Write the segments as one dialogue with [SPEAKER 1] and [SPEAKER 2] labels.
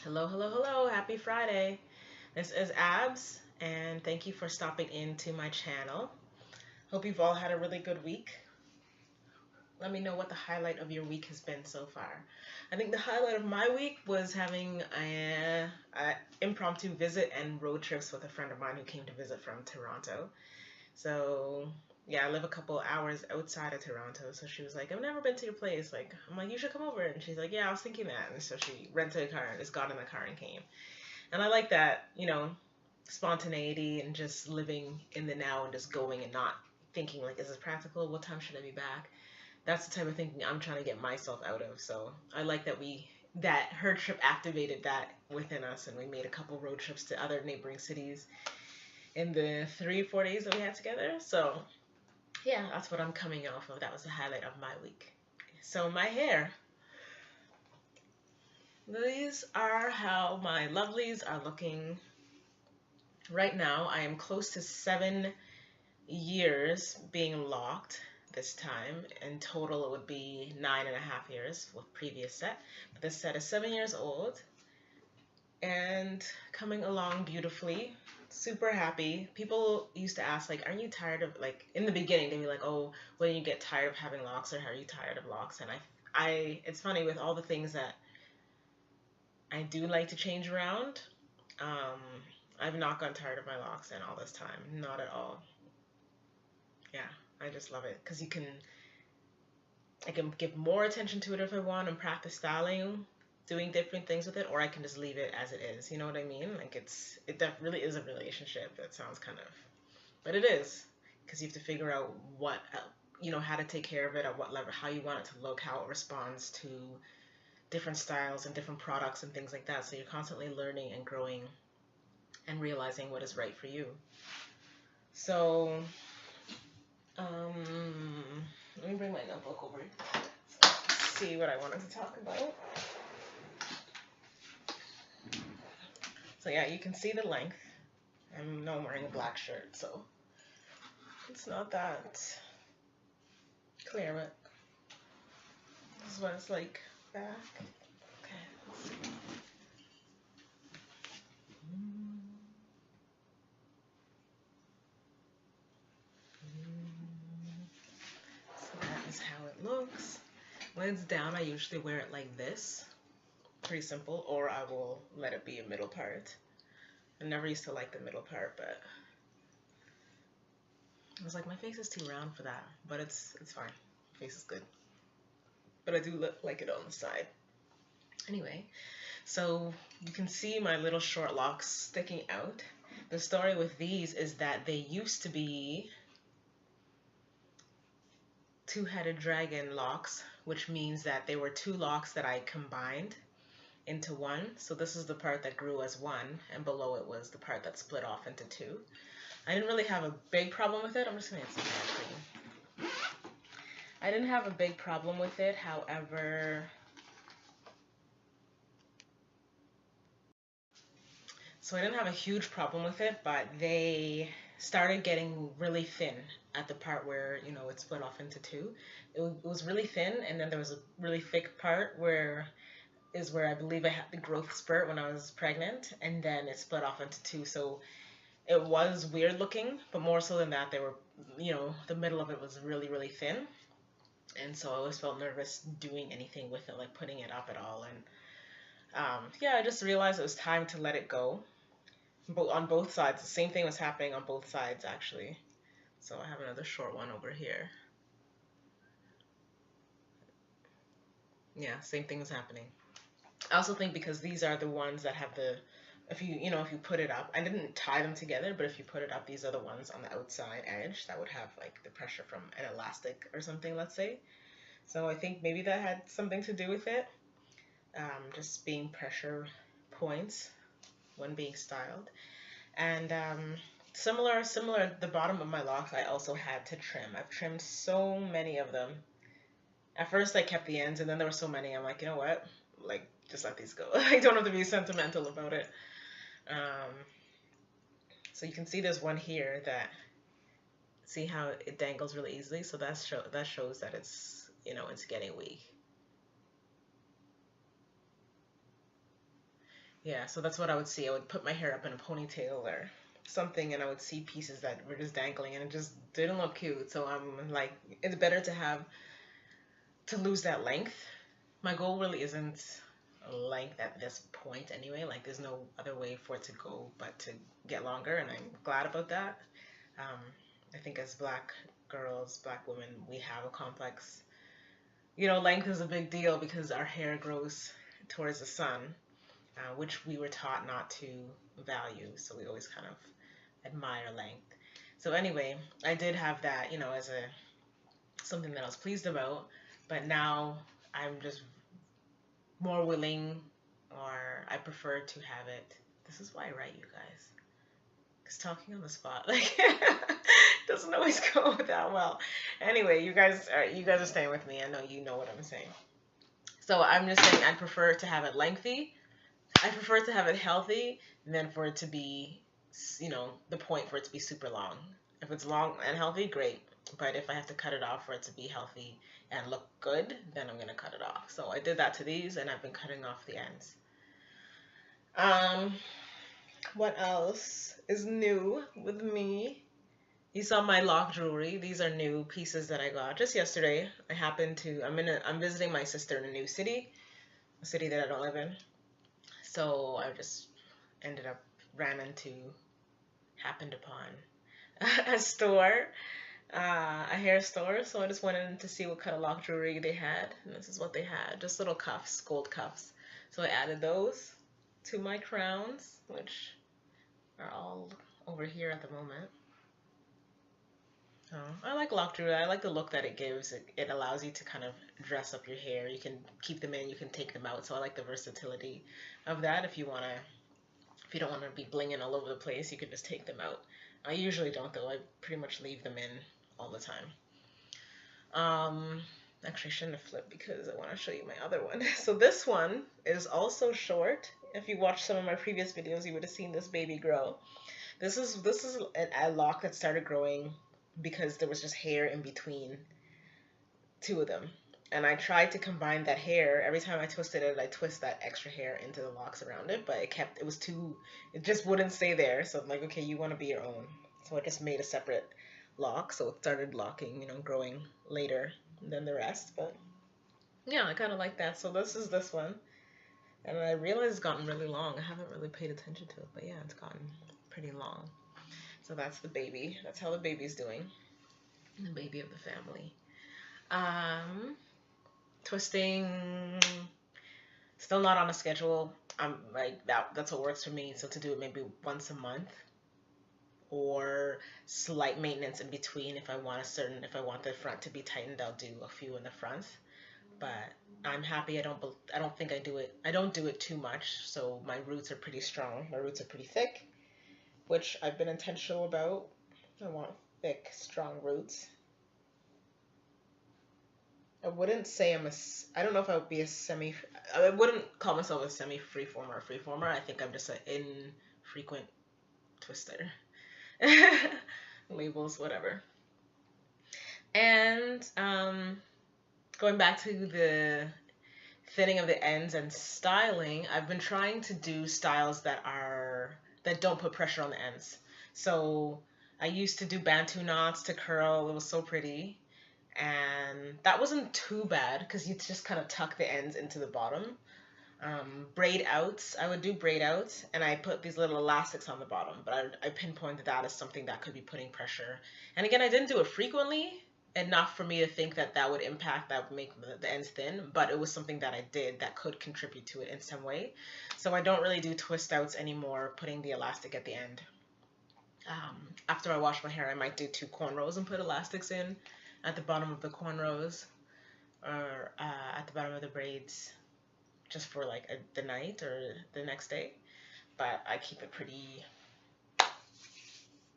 [SPEAKER 1] Hello, hello, hello. Happy Friday. This is Abs, and thank you for stopping into my channel. Hope you've all had a really good week. Let me know what the highlight of your week has been so far. I think the highlight of my week was having a impromptu visit and road trips with a friend of mine who came to visit from Toronto. So yeah, I live a couple hours outside of Toronto. So she was like, I've never been to your place. Like, I'm like, you should come over. And she's like, yeah, I was thinking that. And so she rented a car and just got in the car and came. And I like that, spontaneity and just living in the now and just going and not thinking like, is this practical? What time should I be back? That's the type of thinking I'm trying to get myself out of. So I like that her trip activated that within us, and we made a couple road trips to other neighboring cities in the 3 or 4 days that we had together. So yeah, that's what I'm coming off of. That was the highlight of my week. So my hair. These are how my lovelies are looking right now. I am close to 7 years being locked this time. In total, it would be 9.5 years with previous set. But this set is 7 years old and coming along beautifully. Super happy. People used to ask, like, aren't you tired of, like, in the beginning, they'd be like, oh, when you get tired of having locks, or are you tired of locks? And it's funny, with all the things that I do like to change around, um, I've not gotten tired of my locks in all this time. Not at all. Yeah, I just love it because I can give more attention to it if I want and practice styling, doing different things with it, or I can just leave it as it is. You know what I mean? Like it really is a relationship. That sounds kind of, but it is, because you have to figure out how to take care of it at what level, how you want it to look, how it responds to different styles and different products and things like that. So you're constantly learning and growing and realizing what is right for you. So, let me bring my notebook over so see what I wanted to talk about. So yeah, you can see the length. I'm wearing a black shirt, so it's not that clear, but this is what it's like back. Okay, let's see. So that is how it looks. When it's down, I usually wear it like this. Pretty simple, or I will let it be a middle part. I never used to like the middle part, but I was like, my face is too round for that, but it's fine. My face is good. But I do like it on the side. Anyway, so you can see my little short locks sticking out. The story with these is that they used to be two-headed dragon locks, which means that they were two locks that I combined into one. So this is the part that grew as one, and below it was the part that split off into two. I didn't really have a big problem with it. I'm just going to get some hair cream. I didn't have a big problem with it. However, so I didn't have a huge problem with it, but they started getting really thin at the part where, it split off into two. It was really thin, and then there was a really thick part where I believe I had the growth spurt when I was pregnant, and then it split off into two. So it was weird looking, but more so than that, they were, the middle of it was really, really thin. And so I always felt nervous doing anything with it, like putting it up at all. And yeah, I just realized it was time to let it go. But on both sides, the same thing was happening on both sides, actually. So I have another short one over here. Yeah, same thing was happening. I also think because these are the ones that have if you put it up, I didn't tie them together, but if you put it up, these are the ones on the outside edge that would have like the pressure from an elastic or something, let's say. So I think maybe that had something to do with it, just being pressure points when being styled. And similar, the bottom of my locks, I also had to trim. I've trimmed so many of them. At first I kept the ends, and then there were so many, I'm like, you know what, like, just let these go. I don't have to be sentimental about it. So you can see there's one here that, see how it dangles really easily? So that shows that it's, it's getting weak. Yeah, so that's what I would see. I would put my hair up in a ponytail or something, and I would see pieces that were just dangling, and it just didn't look cute. So I'm like, it's better to lose that length. My goal really isn't length at this point anyway. Like, there's no other way for it to go but to get longer, and I'm glad about that. Um, I think as black girls, black women, we have a complex. Length is a big deal because our hair grows towards the sun, which we were taught not to value. So we always kind of admire length. So anyway, I did have that, as a something that I was pleased about. But now I'm just more willing, or I prefer to have it. This is why I write, you guys. Because talking on the spot, like, doesn't always go that well. Anyway, you guys are staying with me. I know you know what I'm saying. So I'm just saying I prefer to have it lengthy. I prefer to have it healthy than for it to be, the point for it to be super long. If it's long and healthy, great. But if I have to cut it off for it to be healthy and look good, then I'm going to cut it off. So I did that to these, and I've been cutting off the ends. Um, what else is new with me? You saw my lock jewelry. These are new pieces that I got just yesterday. I'm visiting my sister in a new city, a city that I don't live in. So I just happened upon a store, a hair store. So I just went in to see what kind of lock jewelry they had. And this is what they had, just little cuffs, gold cuffs. So I added those to my crowns, which are all over here at the moment. Oh, I like lock jewelry. I like the look that it gives. It allows you to kind of dress up your hair. You can keep them in, you can take them out. So I like the versatility of that. If you don't want to be blinging all over the place, you can just take them out. I usually don't, though. I pretty much leave them in all the time. Actually, I shouldn't have flipped because I want to show you my other one. So this one is also short. If you watched some of my previous videos, you would have seen this baby grow. This is a lock that started growing because there was just hair in between two of them. And I tried to combine that hair. Every time I twisted it, I twist that extra hair into the locks around it, but it just wouldn't stay there. So I'm like, okay, you want to be your own. So I just made a separate lock. So it started locking, growing later than the rest. But yeah, I kind of like that. So this is this one. And I realized it's gotten really long. I haven't really paid attention to it, but yeah, it's gotten pretty long. So that's the baby. That's how the baby's doing. The baby of the family. Twisting, still not on a schedule. I'm like that's what works for me. So to do it maybe once a month, or slight maintenance in between. If I want the front to be tightened, I'll do a few in the front. But I'm happy. I don't think I do it. I don't do it too much. So my roots are pretty strong. My roots are pretty thick, which I've been intentional about. I want thick, strong roots. I wouldn't say I don't know if I would be I wouldn't call myself a semi-freeformer or freeformer. I think I'm just an infrequent twister. Labels, whatever. And going back to the thinning of the ends and styling, I've been trying to do styles that don't put pressure on the ends. So I used to do Bantu knots to curl. It was so pretty. And that wasn't too bad because you just kind of tuck the ends into the bottom. Braid outs, I would do braid outs, and I put these little elastics on the bottom, but I pinpointed that as something that could be putting pressure. And again, I didn't do it frequently, enough for me to think that would make the ends thin, but it was something that I did that could contribute to it in some way. So I don't really do twist outs anymore, putting the elastic at the end. After I wash my hair, I might do 2 cornrows and put elastics in at the bottom of the cornrows, or at the bottom of the braids, just for like the night or the next day. But I keep it pretty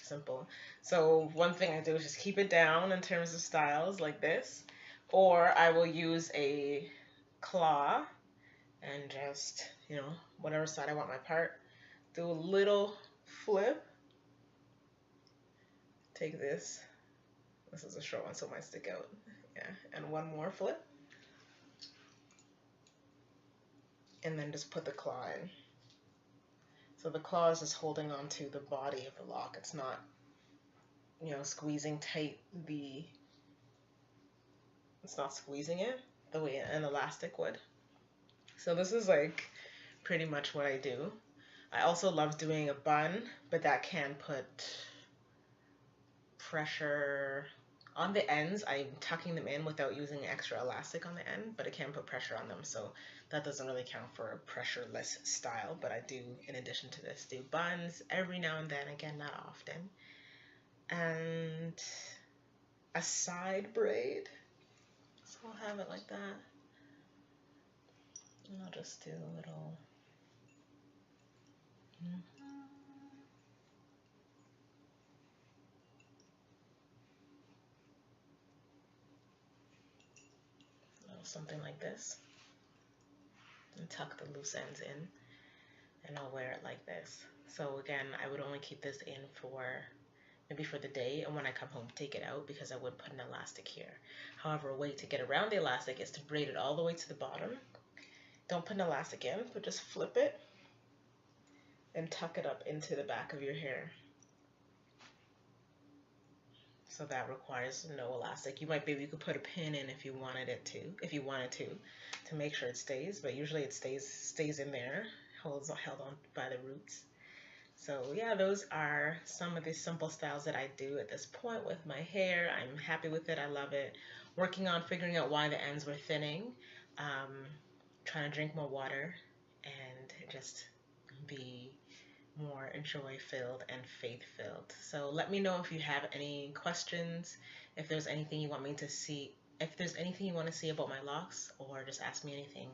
[SPEAKER 1] simple. So one thing I do is just keep it down in terms of styles like this, or I will use a claw and just, whatever side I want my part, do a little flip. Take this. This is a short one, so it might stick out. Yeah, and one more flip. And then just put the claw in. So the claw is just holding on to the body of the lock. It's not, you know, squeezing tight it's not squeezing it the way an elastic would. So this is like pretty much what I do. I also love doing a bun, but that can put pressure on the ends. I'm tucking them in without using extra elastic on the end, but it can put pressure on them, so that doesn't really count for a pressureless style. But I do, in addition to this, do buns every now and then, again, not often. And a side braid, so I'll have it like that, and I'll just do a little something like this, and tuck the loose ends in, and I'll wear it like this. So again, I would only keep this in for maybe for the day, and when I come home take it out, because I would put an elastic here. However, a way to get around the elastic is to braid it all the way to the bottom. Don't put an elastic in, but just flip it and tuck it up into the back of your hair. So that requires no elastic. You could put a pin in if you wanted to make sure it stays, but usually it stays in there, held on by the roots. So yeah, those are some of the simple styles that I do at this point with my hair. I'm happy with it. I love it. Working on figuring out why the ends were thinning. Trying to drink more water and just be more joy-filled and faith-filled. So let me know if you have any questions, if there's anything you want me to see, if there's anything you want to see about my locks, or just ask me anything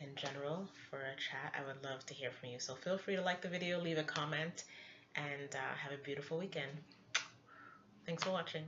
[SPEAKER 1] in general for a chat. I would love to hear from you. So feel free to like the video, leave a comment, and have a beautiful weekend. Thanks for watching.